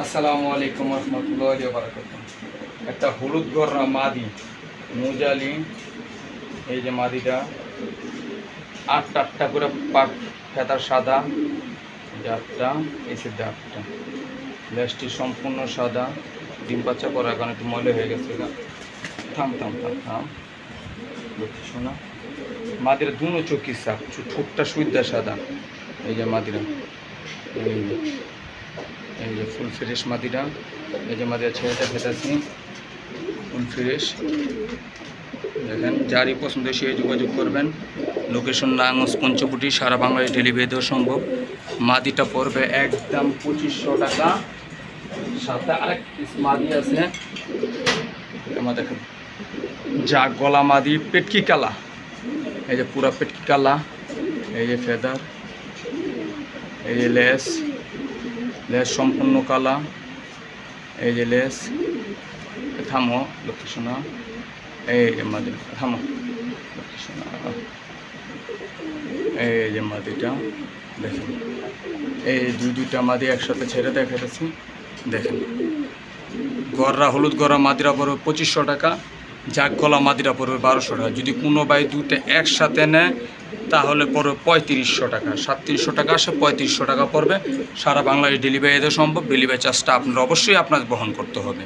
আসসালামু আলাইকুম রহমতুল্লাহি ওয়া বারাকাতুহু। একটা হলুদ গররা মাদি মুজালি, এই যে মাদিটা আটটা করে পাট ফেতার সাদা, আটটা এই সিদ্ধা আটটা, লেজটি সম্পূর্ণ সাদা, ডিম বাচ্চা করা, এখন একটু ময়লা হয়ে গেছে। থাম থাম থাম থাম দেখছি শোনা। মাদিরা দুনো চোখি সাপ, ঠোঁটটা সুইদা সাদা। এই যে মাদিরা, এই যে ফুল ফ্রেশ মাদিরা, এই যে মাদিরা ছেলেটা খেতেছি ফুল ফ্রেশ। দেখেন, যারই পছন্দ সে যোগাযোগ করবেন। লোকেশন নারায়ণগঞ্জ পঞ্চবটি, সারা বাংলায় ডেলিভারি দেওয়া সম্ভব। মাদিটা পড়বে একদম 2500 টাকা। সাথে আরেক পিস মাদি আছে, আমার দেখেন যা গলা মাদি, পেটকি কালা, এই যে পুরা পেটকি কালা, এই যে ফেদার, এই যে লেস সম্পূর্ণ কালা, এই যে লেস। থামো লোকেশনা, এই যে মাদি, থামো লোকেশনা, এই যে মাদিটা দেখেন। এই দুইটা মাদি একসাথে ছেড়ে দেখাতেছি। দেখেন, গররা হলুদ গররা মাদিরা পড়বে 2500 টাকা, জাগ গলা মাদিরা পড়বে 1200 টাকা। যদি কোনো বাই দুইটা একসাথে নেয় তাহলে পড়বে 3500 টাকা। 3700 টাকা আসে, 3500 টাকা পড়বে। সারা বাংলাদেশ ডেলিভারি দেওয়া সম্ভব। ডেলিভারি চার্জটা আপনার অবশ্যই বহন করতে হবে।